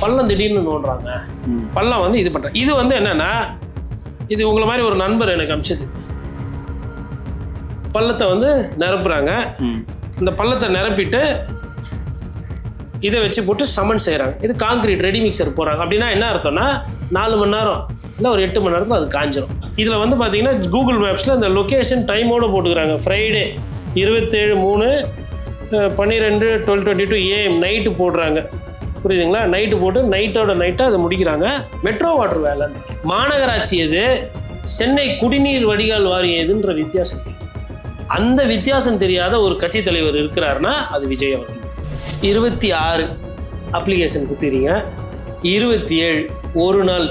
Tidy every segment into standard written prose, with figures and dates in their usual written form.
பள்ளம் திடீர்னு நோண்டுறாங்க, பள்ளம் வந்து இது பண்ணுறாங்க. இது வந்து என்னன்னா, இது உங்களை மாதிரி ஒரு நண்பர் எனக்கு அனுப்பிச்சது. பள்ளத்தை வந்து நிரப்புறாங்க, இந்த பள்ளத்தை நிரப்பிட்டு இதை வச்சு போட்டு சமன் செய்கிறாங்க. இது காங்கிரீட் ரெடி மிக்சர் போகிறாங்க. அப்படின்னா என்ன அர்த்தம்னா 4 மணி நேரம் இல்லை ஒரு 8 மணி நேரத்தில் அது காஞ்சிரும். இதில் வந்து பார்த்தீங்கன்னா கூகுள் மேப்ஸில் இந்த லொக்கேஷன் டைமோடு போட்டுக்கிறாங்க. ஃப்ரைடே 27/3/12/22 AM நைட்டு போடுறாங்க. புரியுதுங்களா? நைட்டு போட்டு நைட்டோட நைட்டாக அதை முடிக்கிறாங்க. மெட்ரோ வாட்டர் வேலை, மாநகராட்சி எது, சென்னை குடிநீர் வடிகால் வாரியம் எதுன்ற வித்தியாசம் தெரியும். அந்த வித்தியாசம் தெரியாத ஒரு கட்சி தலைவர் இருக்கிறாருன்னா அது விஜய் அவர்கள். 26 அப்ளிகேஷன் கொடுத்துறீங்க, 27 ஒரு நாள்.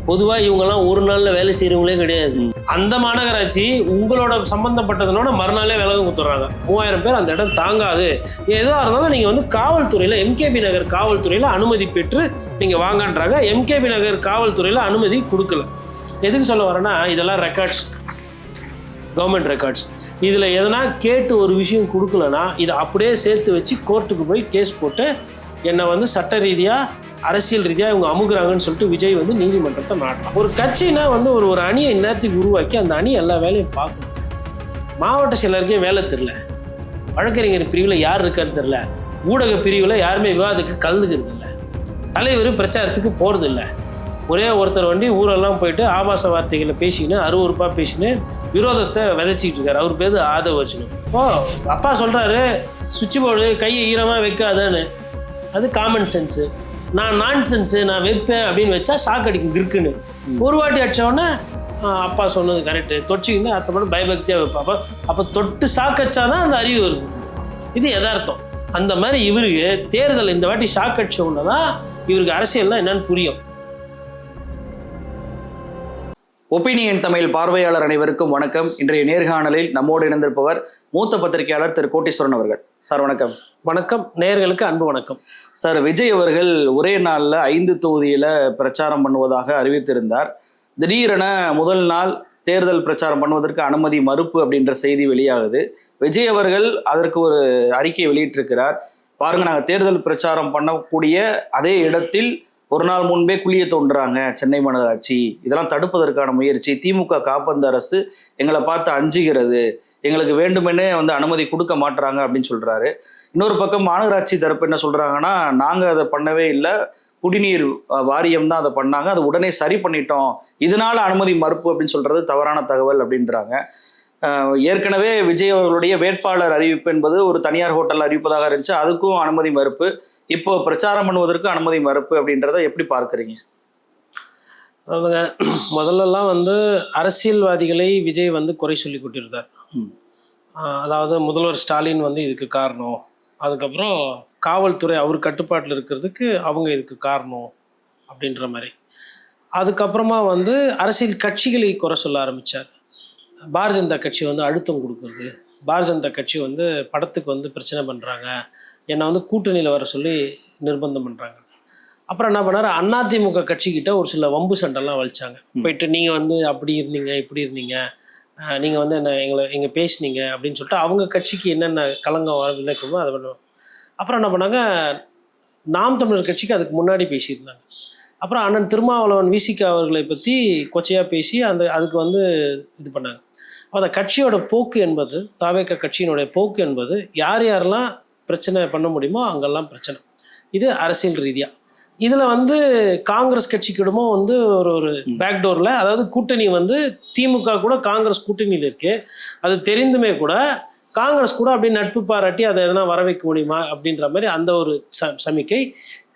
பொதுவாக இவங்கெல்லாம் ஒரு நாளில் வேலை செய்கிறவங்களே கிடையாது. அந்த மாநகராட்சி உங்களோட சம்மந்தப்பட்டதுனோட மறுநாளே விலகு கொடுத்துட்றாங்க. 3000 பேர் அந்த இடம் தாங்காது. எதுவாக இருந்தாலும் நீங்கள் வந்து காவல்துறையில் எம்கேபி நகர் காவல்துறையில் அனுமதி பெற்று நீங்கள் வாங்கன்றாங்க. எம்கேபி நகர் காவல்துறையில் அனுமதி கொடுக்கல. எதுக்கு சொல்ல வரேன்னா, இதெல்லாம் ரெக்கார்ட்ஸ், கவர்மெண்ட் ரெக்கார்ட்ஸ். இதில் எதனா கேட்டு ஒரு விஷயம் கொடுக்கலன்னா இதை அப்படியே சேர்த்து வச்சு கோர்ட்டுக்கு போய் கேஸ் போட்டு என்னை வந்து சட்ட ரீதியாக அரசியல் ரீதியாக இவங்க அமுகுறாங்கன்னு சொல்லிட்டு விஜய் வந்து நீதிமன்றத்தை நாட்டலாம். ஒரு கட்சினா வந்து ஒரு அணியை இந்நேரத்துக்கு உருவாக்கி அந்த அணி எல்லா வேலையும் பார்க்கணும். மாவட்ட செயலருக்கே வேலை தெரில, வழக்கறிஞர் பிரிவில் யார் இருக்கான்னு தெரில, ஊடக பிரிவில் யாருமே விவாதத்துக்கு கலந்துக்கிறது இல்லை, தலைவர் பிரச்சாரத்துக்கு போகிறது இல்லை. ஒரே ஒருத்தர் வண்டி ஊரெல்லாம் போயிட்டு ஆபாச வார்த்தைகளை பேசின்னு அருவருப்பாக பேசின்னு விரோதத்தை விதைச்சிக்கிட்டு இருக்காரு. அவர் பேர் ஆதவ அர்ஜுன். அப்பா சொல்கிறாரு சுவிட்ச் போர்டு கையை ஈரமாக வைக்காதான்னு, அது காமன் சென்ஸு. நான் நான் சென்ஸு நான் வைப்பேன் அப்படின்னு வச்சா சாக்கடிக்கும் கிறுக்குன்னு. ஒரு வாட்டி அடித்தோடனே அப்பா சொன்னது கரெக்டு, தொச்சிக்கின்னு அத்தை மட்டும் பயபக்தியாக வைப்பா. அப்போ தொட்டு சாக்கடிச்சாதான் அந்த அறிவு வருது. இது யதார்த்தம். அந்த மாதிரி இவருக்கு தேர்தல் இந்த வாட்டி சாக்கடிச்ச உடனே தான் இவருக்கு அரசியல்னா என்னன்னு புரியும். ஒப்பீனியன் தமிழ் பார்வையாளர் அனைவருக்கும் வணக்கம். இன்றைய நேர்காணலில் நம்மோடு இணைந்திருப்பவர் மூத்த பத்திரிகையாளர் திரு கோட்டீஸ்வரன் அவர்கள். சார் வணக்கம். வணக்கம். நேயர்களுக்கு அன்பு வணக்கம். சார், விஜய் அவர்கள் ஒரே நாளில் 5 தொகுதியில் பிரச்சாரம் பண்ணுவதாக அறிவித்திருந்தார். திடீரென முதல் நாள் தேர்தல் பிரச்சாரம் பண்ணுவதற்கு அனுமதி மறுப்பு அப்படின்ற செய்தி வெளியாகுது. விஜய் அவர்கள் அதற்கு ஒரு அறிக்கை வெளியிட்டிருக்கிறார். பாருங்க, நாங்கள் தேர்தல் பிரச்சாரம் பண்ணக்கூடிய அதே இடத்தில் ஒரு நாள் முன்பே குழியை தோன்றுறாங்க சென்னை மாநகராட்சி, இதெல்லாம் தடுப்பதற்கான முயற்சி, திமுக காப்பந்த அரசு எங்களை பார்த்து அஞ்சுகிறது, எங்களுக்கு வேண்டுமென்னே வந்து அனுமதி கொடுக்க மாட்டுறாங்க அப்படின்னு சொல்றாரு. இன்னொரு பக்கம் மாநகராட்சி தரப்பு என்ன சொல்றாங்கன்னா, நாங்கள் அதை பண்ணவே இல்லை, குடிநீர் வாரியம் தான் அதை பண்ணாங்க, அதை உடனே சரி பண்ணிட்டோம், இதனால அனுமதி மறுப்பு அப்படின்னு சொல்றது தவறான தகவல் அப்படின்றாங்க. ஏற்கனவே விஜய் அவர்களுடைய வேட்பாளர் அறிவிப்பு என்பது ஒரு தனியார் ஹோட்டல் அறிவிப்பதாக இருந்துச்சு, அதுக்கும் அனுமதி மறுப்பு. இப்போ பிரச்சாரம் பண்ணுவதற்கு அனுமதி மறுப்பு அப்படின்றத எப்படி பார்க்குறீங்க? அதாவதுங்க, முதல்லலாம் வந்து அரசியல்வாதிகளை விஜய் வந்து குறை சொல்லி கொண்டிருந்தார். அதாவது முதல்வர் ஸ்டாலின் வந்து இதுக்கு காரணம், அதுக்கப்புறம் காவல்துறை அவர் கட்டுப்பாட்டில் இருக்கிறதுக்கு அவங்க இதுக்கு காரணம் அப்படின்ற மாதிரி. அதுக்கப்புறமா வந்து அரசியல் கட்சிகளை குறை சொல்ல ஆரம்பித்தார். பாரதிய ஜனதா கட்சி வந்து அழுத்தம் கொடுக்குறது, பாரதிய ஜனதா கட்சி வந்து படத்துக்கு வந்து பிரச்சனை பண்ணுறாங்க, என்னை வந்து கூட்டணியில் வர சொல்லி நிர்பந்தம் பண்ணுறாங்க. அப்புறம் என்ன பண்ணார், அதிமுக கட்சிக்கிட்ட ஒரு சில வம்பு சண்டைலாம் வலிச்சாங்க. போயிட்டு நீங்கள் வந்து அப்படி இருந்தீங்க இப்படி இருந்தீங்க, நீங்கள் வந்து எங்களை பேசுனீங்க அப்படின்னு சொல்லிட்டு அவங்க கட்சிக்கு என்னென்ன களங்கம் விளக்கமோ அதை பண்ணுவோம். அப்புறம் என்ன பண்ணாங்க, நாம் தமிழர் கட்சிக்கு அதுக்கு முன்னாடி பேசியிருந்தாங்க. அப்புறம் அண்ணன் திருமாவளவன் விசிக அவர்களை பற்றி கொச்சையாக பேசி அதுக்கு வந்து இது பண்ணாங்க. அந்த கட்சியோட போக்கு என்பது, தாவேக கட்சியினுடைய போக்கு என்பது, யார் யாரெல்லாம் பிரச்சனை பண்ண முடியுமோ அங்கெல்லாம் பிரச்சனை. இது அரசியல் ரீதியாக. இதில் வந்து காங்கிரஸ் கட்சிக்கிடமோ வந்து ஒரு பேக்டோரில், அதாவது கூட்டணி வந்து திமுக கூட காங்கிரஸ் கூட்டணியில் இருக்குது, அது தெரிந்துமே கூட காங்கிரஸ் கூட அப்படி நட்பு பாராட்டி அதை எதனா வர வைக்க முடியுமா அப்படின்ற மாதிரி அந்த ஒரு சமிக்கை.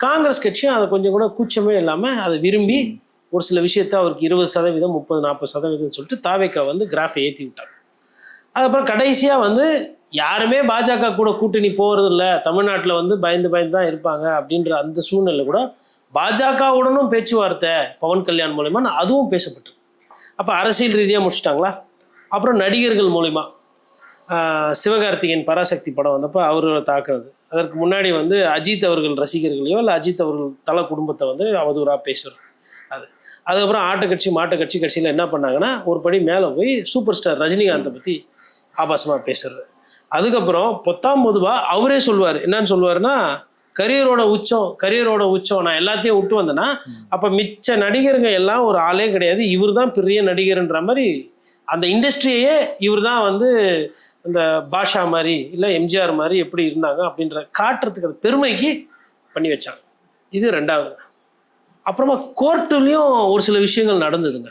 காங்கிரஸ் கட்சியும் அதை கொஞ்சம் கூட கூச்சமே இல்லாமல் அதை விரும்பி ஒரு சில விஷயத்த அவருக்கு 20%, 30-40% சொல்லிட்டு தாவேக்கா வந்து கிராஃபை ஏற்றி விட்டாங்க. அதுக்கப்புறம் கடைசியாக வந்து யாருமே பாஜக கூட கூட்டணி போகிறது இல்லை, தமிழ்நாட்டில் வந்து பயந்து தான் இருப்பாங்க அப்படின்ற அந்த சூழ்நிலை கூட பாஜகவுடனும் பேச்சுவார்த்தை பவன் கல்யாண் மூலயமா அதுவும் பேசப்பட்டது. அப்போ அரசியல் ரீதியாக முடிச்சிட்டாங்களா. அப்புறம் நடிகர்கள் மூலிமா சிவகார்த்திகேயன் பராசக்தி படம் வந்தப்போ அவர்களை தாக்குறது, அதற்கு முன்னாடி வந்து அஜித் அவர்கள் ரசிகர்களையோ இல்லை அஜித் அவர்கள் தலை குடும்பத்தை வந்து அவதூறாக பேசுகிறது. அதுக்கப்புறம் ஆட்டக்கட்சி மாட்டக்கட்சி கட்சியில் என்ன பண்ணாங்கன்னா ஒரு படி மேலே போய் சூப்பர் ஸ்டார் ரஜினிகாந்தை பற்றி ஆபாசமாக பேசுறது. அதுக்கப்புறம் 19 அவரே சொல்லுவார். என்னன்னு சொல்லுவாருன்னா, கரியரோட உச்சம் நான் எல்லாத்தையும் விட்டு வந்தேன்னா அப்போ மிச்ச நடிகருங்க எல்லாம் ஒரு ஆளே கிடையாது, இவர் தான் பெரிய நடிகர்ன்ற மாதிரி அந்த இண்டஸ்ட்ரியையே இவர் தான் வந்து இந்த பாஷா மாதிரி இல்லை எம்ஜிஆர் மாதிரி எப்படி இருந்தாங்க அப்படின்ற காட்டுறதுக்கு அது பெருமைக்கு பண்ணி வச்சாங்க. இது ரெண்டாவது. அப்புறமா கோர்ட்டுலேயும் ஒரு சில விஷயங்கள் நடந்ததுங்க.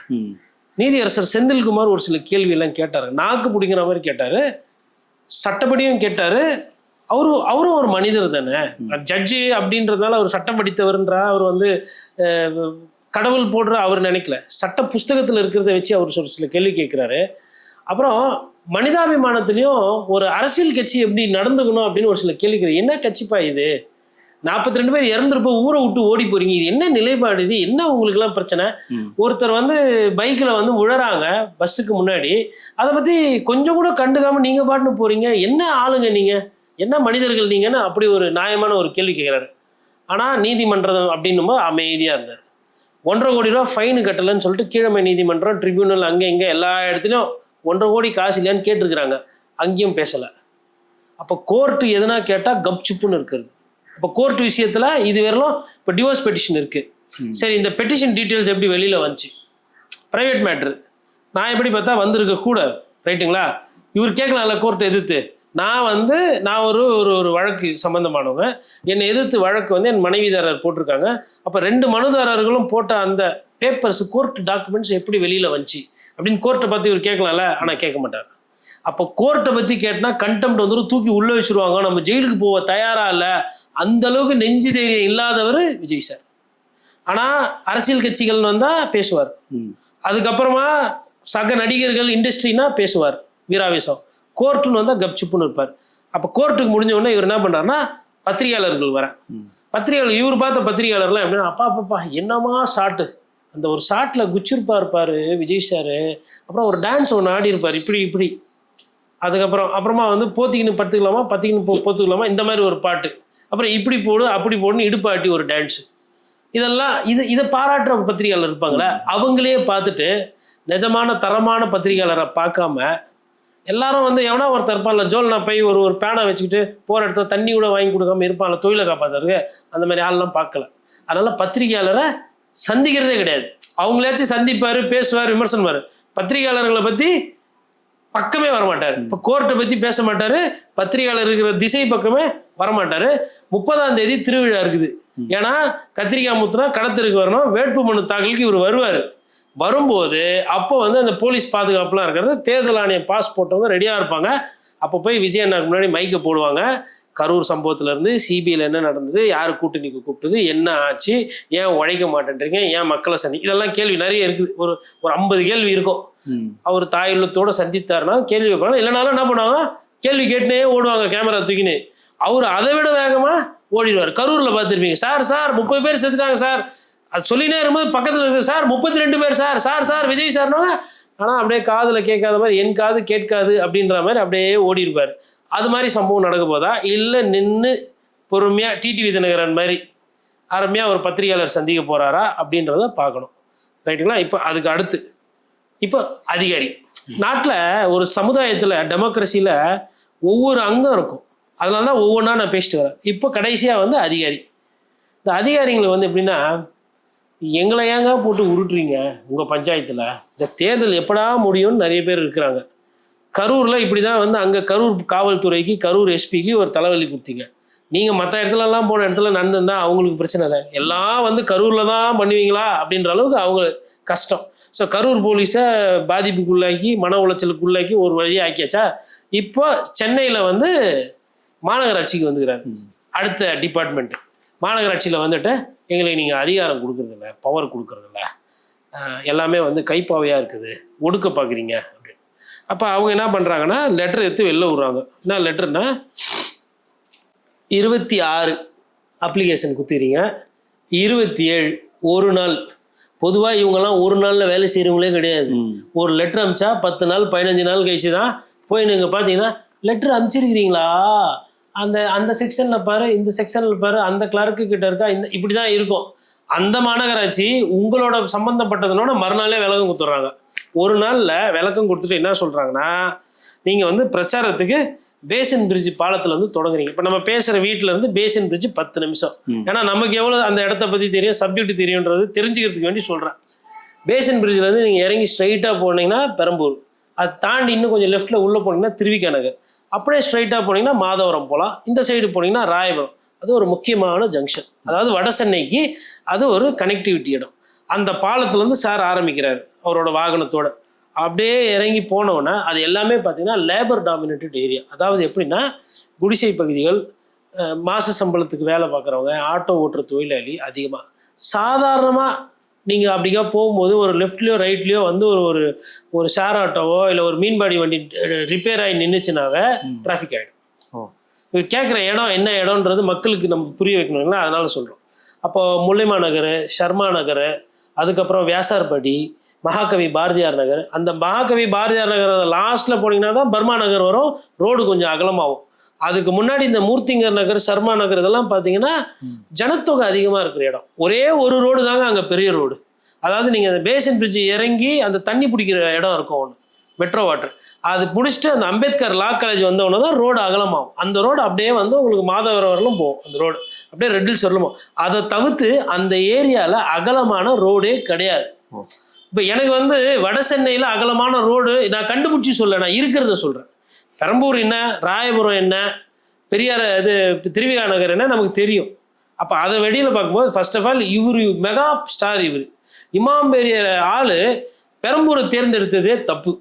நீதியரசர் செந்தில்குமார் ஒரு சில கேள்வியெல்லாம் கேட்டார், நாக்கு பிடிக்கிற மாதிரி கேட்டார், சட்டப்படியும் கேட்டார். அவரும் ஒரு மனிதர் தானே, ஜட்ஜு அப்படின்றதுனால அவர் சட்டம் படித்தவர்ன்றா அவர் வந்து கடவுள் போடுற அவர் நினைக்கல, சட்ட புஸ்தகத்தில் இருக்கிறத வச்சு அவர் ஒரு சில கேள்வி கேட்குறாரு. அப்புறம் மனிதாபிமானத்துலேயும் ஒரு அரசியல் கட்சி எப்படி நடந்துக்கணும் அப்படின்னு ஒரு சில கேள்வி கேட்குறாரு. என்ன கட்சிப்பா இது, 42 பேர் இறந்துருப்போ ஊரை விட்டு ஓடி போறீங்க, இது என்ன நிலைப்பாடு, இது என்ன உங்களுக்குலாம் பிரச்சனை? ஒருத்தர் வந்து பைக்கில் வந்து உழறாங்க பஸ்ஸுக்கு முன்னாடி, அதை பற்றி கொஞ்சம் கூட கண்டுக்காமல் நீங்கள் பாட்டுன்னு போகிறீங்க, என்ன ஆளுங்க நீங்கள், என்ன மனிதர்கள் நீங்கன்னு அப்படி ஒரு நியாயமான ஒரு கேள்வி கேட்குறாரு. ஆனால் நீதிமன்றம் அப்படின்னும் அமைதியாக இருந்தார். 1.5 கோடி ரூபா ஃபைனு கட்டலைன்னு சொல்லிட்டு கீழமை நீதிமன்றம், ட்ரிபியூனல், அங்கே இங்கே எல்லா இடத்துலையும் 1.5 கோடி காசு இல்லையான்னு கேட்டிருக்கிறாங்க, அங்கேயும் பேசலை. அப்போ கோர்ட்டு எதுனா கேட்டால் கப்சுப்புன்னு இருக்கிறது. இப்போ கோர்ட் விஷயத்தில் இது வரலாம். இப்போ டிவோர்ஸ் பெட்டிஷன் இருக்குது, சரி இந்த பெட்டிஷன் டீட்டெயில்ஸ் எப்படி வெளியில் வந்துச்சு, ப்ரைவேட் மேட்ரு, நான் எப்படி பார்த்தா வந்திருக்க கூடாது, ரைட்டுங்களா? இவர் கேட்கலாம்ல கோர்ட்டை எதிர்த்து, நான் ஒரு வழக்கு சம்மந்தமானவங்க, என்னை எதிர்த்து வழக்கு வந்து என் மனைவிதாரர் போட்டிருக்காங்க, அப்போ 2 மனுதாரர்களும் போட்ட அந்த பேப்பர்ஸ் கோர்ட் டாக்குமெண்ட்ஸ் எப்படி வெளியில் வந்துச்சு அப்படின்னு கோர்ட்டை பற்றி இவர் கேட்கலாம்ல, ஆனால் கேட்க மாட்டார். அப்போ கோர்ட்டை பற்றி கேட்டினா கண்டெம்ட் வந்து தூக்கி உள்ளே வச்சுருவாங்க, நம்ம ஜெயிலுக்கு போக தயாராக இல்லை, அந்த அளவுக்கு நெஞ்சு தைரியம் இல்லாதவர் விஜய் சார். ஆனால் அரசியல் கட்சிகள் வந்தால் பேசுவார், அதுக்கப்புறமா சக நடிகர்கள் இண்டஸ்ட்ரினா பேசுவார் வீராவேசம், கோர்ட்டுன்னு வந்தால் கப்சுப்புன்னு இருப்பார். அப்போ கோர்ட்டுக்கு முடிஞ்ச உடனே இவர் என்ன பண்ணுறாருன்னா பத்திரிகையாளர்கள் பத்திரிகையாளர் இவர் பார்த்த பத்திரிகையாளர்லாம் எப்படின்னா அப்பா என்னமா ஷாட்டு, அந்த ஒரு ஷாட்டில் குச்சிருப்பார் விஜய் சார், அப்புறம் ஒரு டான்ஸ் ஒன்று ஆடி இருப்பார் இப்படி, அப்புறமா வந்து போத்திக்கின்னு போத்துக்கலாமா இந்த மாதிரி ஒரு பாட்டு, அப்புறம் இப்படி போடு அப்படி போடுன்னு இடுப்பாட்டி ஒரு டான்ஸு, இதெல்லாம் இதை பாராட்டுற பத்திரிகையாளர் இருப்பாங்களே, அவங்களே பார்த்துட்டு நிஜமான தரமான பத்திரிகையாளரை பார்க்காம எல்லாரும் வந்து எவனா ஒருத்தர் இருப்பான்ல ஜோல்னா போய் ஒரு பேனை வச்சுக்கிட்டு போகிற இடத்துல தண்ணி கூட வாங்கி கொடுக்காம இருப்பான்ல தொழிலை காப்பாற்றுறதுக்கு, அந்த மாதிரி ஆள்லாம் பார்க்கல. அதனால் பத்திரிகையாளரை சந்திக்கிறதே கிடையாது. அவங்களாச்சும் சந்திப்பார், பேசுவார், விமர்சனமார், பத்திரிகையாளர்களை பற்றி பக்கமே வரமாட்டார். இப்போ கோர்ட்டை பற்றி பேச மாட்டார், பத்திரிகையாளர் இருக்கிற திசை பக்கமே வரமாட்டார். 30ஆம் தேதி திருவிழா இருக்குது, ஏன்னா கத்திரிக்காய் முத்துனா கடத்திற்கு வரணும், வேட்புமனு தாக்கலுக்கு இவர் வரும்போது அப்போ வந்து அந்த போலீஸ் பாதுகாப்புலாம் இருக்கிறது, தேர்தல் ஆணையம் பாஸ் போட்டவங்க ரெடியாக இருப்பாங்க. அப்போ போய் விஜய் அண்ணாக்கு முன்னாடி மைக்கை போடுவாங்க, கரூர் சம்பவத்திலேருந்து சிபிஐயில் என்ன நடந்தது, யார் கூட்டணிக்கு கூப்பிட்டது, என்ன ஆச்சு, ஏன் உழைக்க மாட்டேன்றீங்க, ஏன் மக்களை இதெல்லாம் கேள்வி நிறைய இருக்குது. ஒரு 50 கேள்வி இருக்கும். அவர் தாயுள்ளத்தோடு சந்தித்தாருன்னா கேள்வி வைப்பாங்க, இல்லைனாலும் என்ன பண்ணுவாங்க கேள்வி கேட்டுனே ஓடுவாங்க கேமரா தூக்கின்னு. அவர் அதை விட வேகமாக ஓடிடுவார். கரூரில் பார்த்துருப்பீங்க, சார் 30 பேர் செத்துட்டாங்க சார், அது சொல்லினே இருக்கும்போது பக்கத்தில் இருக்கு சார் 32 பேர் சார் விஜய் சார்னாங்க, ஆனால் அப்படியே காதில் கேட்காத மாதிரி, என் காது கேட்காது அப்படின்ற மாதிரி அப்படியே ஓடி இருப்பார். அது மாதிரி சம்பவம் நடக்க போதா, இல்லை நின்று பொறுமையாக டிடிவி தினகரன் மாதிரி அருமையாக ஒரு பத்திரிகையாளர் சந்திக்க போகிறாரா அப்படின்றத பார்க்கணும், ரைட்டுங்களா? இப்போ அதுக்கு அடுத்து இப்போ அதிகாரி. நாட்டில் ஒரு சமுதாயத்தில் டெமோக்ரஸியில் ஒவ்வொரு அங்கம் இருக்கும், அதனால தான் ஒவ்வொன்றா நான் பேசிட்டு வரேன். இப்போ கடைசியாக வந்து அதிகாரி. இந்த அதிகாரிங்களை வந்து எப்படின்னா, எங்களை ஏங்க போட்டு உருட்டுறீங்க உங்கள் பஞ்சாயத்தில், இந்த தேர்தல் எப்படா முடியும்னு நிறைய பேர் இருக்கிறாங்க. கரூரில் இப்படி தான் வந்து அங்கே கரூர் காவல்துறைக்கு, கரூர் எஸ்பிக்கு ஒரு தலைவலி கொடுத்தீங்க. நீங்கள் மற்ற இடத்துலலாம் போன இடத்துல நடந்துருந்தா அவங்களுக்கு பிரச்சனை இல்லை, எல்லாம் வந்து கரூரில் தான் பண்ணுவீங்களா அப்படின்ற அளவுக்கு அவங்க கஷ்டம். ஸோ கரூர் போலீஸை பாதிப்புக்குள்ளாக்கி, மன உளைச்சலுக்குள்ளாக்கி ஒரு வழியாக ஆக்கியாச்சா. இப்போ சென்னையில் வந்து மாநகராட்சிக்கு வந்துக்கிறாரு அடுத்த டிபார்ட்மெண்ட். மாநகராட்சியில் வந்துட்டு எங்களுக்கு நீங்கள் அதிகாரம் கொடுக்குறதில்ல, பவர் கொடுக்குறதில்ல, எல்லாமே வந்து கைப்பாவையாக இருக்குது, ஒடுக்க பார்க்குறீங்க அப்படின்னு. அப்போ அவங்க என்ன பண்ணுறாங்கன்னா லெட்டர் எடுத்து வெளில விட்றாங்க. என்ன லெட்டர்னா 26 அப்ளிகேஷன் குத்துறீங்க, 27 ஒரு நாள். பொதுவாக இவங்கெல்லாம் ஒரு நாளில் வேலை செய்கிறவங்களே கிடையாது. ஒரு லெட்டர் அமிச்சா 10 நாள் 15 நாள் கழிச்சு தான் போய் நீங்கள் பார்த்தீங்கன்னா லெட்டர் அனுப்பிச்சிருக்கிறீங்களா, அந்த செக்ஷனில் பாரு, இந்த செக்ஷனில் பாரு, அந்த கிளர்க்கு கிட்ட இருக்கா, இப்படி தான் இருக்கும். அந்த மாநகராட்சி உங்களோட சம்மந்தப்பட்டதுனோட மறுநாளே விளக்கம் கொடுத்துட்றாங்க. ஒரு நாளில் விளக்கம் கொடுத்துட்டு என்ன சொல்கிறாங்கன்னா, நீங்கள் வந்து பிரச்சாரத்துக்கு பேசின் பிரிட்ஜ் பாலத்தில் வந்து தொடங்குறீங்க. இப்போ நம்ம பேசுகிற வீட்டில் இருந்து பேசின் பிரிட்ஜ் 10 நிமிஷம். ஏன்னா நமக்கு எவ்வளோ அந்த இடத்த பற்றி தெரியும், சப்ஜெக்ட் தெரியுன்றது தெரிஞ்சுக்கிறதுக்கு வேண்டி சொல்கிறேன். பேசின் பிரிட்ஜிலேருந்து நீங்கள் இறங்கி ஸ்ட்ரைட்டாக போனீங்கன்னா பெரம்பூர், அது தாண்டி இன்னும் கொஞ்சம் லெஃப்ட்டில் உள்ளே போனீங்கன்னா திருவிக நகர், அப்படியே ஸ்ட்ரைட்டாக போனீங்கன்னா மாதவரம் போகலாம். இந்த சைடு போனீங்கன்னா ராயபுரம். அது ஒரு முக்கியமான ஜங்ஷன், அதாவது வட சென்னைக்கு அது ஒரு கனெக்டிவிட்டி இடம். அந்த பாலத்துலேருந்து சார் ஆரம்பிக்கிறார் அவரோட வாகனத்தோட. அப்படியே இறங்கி போனோன்னா அது எல்லாமே பார்த்தீங்கன்னா லேபர் டாமினேட்டட் ஏரியா. அதாவது எப்படின்னா குடிசை பகுதிகள், மாத சம்பளத்துக்கு வேலை பார்க்குறவங்க, ஆட்டோ ஓட்டுற தொழிலாளி அதிகமாக. சாதாரணமாக நீங்கள் அப்படிக்கா போகும்போது ஒரு லெஃப்ட்லேயோ ரைட்லேயோ வந்து ஒரு ஒரு ஷேர் ஆட்டோவோ இல்லை ஒரு மீன்பாடி வண்டி ரிப்பேர் ஆகி நின்றுச்சுனாவே டிராஃபிக் ஆகிடும். இவர் கேட்குற இடம் என்ன இடம்ன்றது மக்களுக்கு நம்ம புரிய வைக்கணுங்களா, அதனால சொல்கிறோம். அப்போது முல்லைமா நகர், ஷர்மா நகர், அதுக்கப்புறம் வியாசார்படி, மகாகவி பாரதியார் நகர். அந்த மகாகவி பாரதியார் நகர் லாஸ்ட்டில் போனீங்கன்னா தான் பர்மா நகர் வரும், ரோடு கொஞ்சம் அகலமாகும். அதுக்கு முன்னாடி இந்த மூர்த்திங்கர் நகர், சர்மா நகர் இதெல்லாம் பார்த்தீங்கன்னா ஜனத்தொகை அதிகமாக இருக்கிற இடம். ஒரே ஒரு ரோடு தாங்க அங்கே பெரிய ரோடு. அதாவது நீங்கள் அந்த பேசின் பிரிட்ஜ் இறங்கி அந்த தண்ணி பிடிக்கிற இடம் இருக்கும் ஒன்று, மெட்ரோ வாட்டர், அது பிடிச்சிட்டு அந்த அம்பேத்கர் லா காலேஜ் வந்தவொன்னே தான் ரோடு அகலமாகும். அந்த ரோடு அப்படியே வந்து உங்களுக்கு மாதவரம் வரலும் போகும். அந்த ரோடு அப்படியே ரெட்டில்ஸ் வரலும் போகும். அதை தவிர்த்து அந்த ஏரியாவில் அகலமான ரோடே கிடையாது. இப்போ எனக்கு வந்து வட சென்னையில் அகலமான ரோடு நான் கண்டுபிடிச்சி சொல்ல, நான் இருக்கிறத சொல்கிறேன். பெரம்பூர் என்ன, ராயபுரம் என்ன, பெரியார் இது திருவிகா நகர் என்ன நமக்கு தெரியும். அப்போ அதை வெளியில் பார்க்கும்போது ஃபர்ஸ்ட் ஆஃப் ஆல் இவர் மெகா ஸ்டார், இவர் இமாம் பெரிய ஆள் பெரம்பூரை தேர்ந்தெடுத்ததே தப்பு.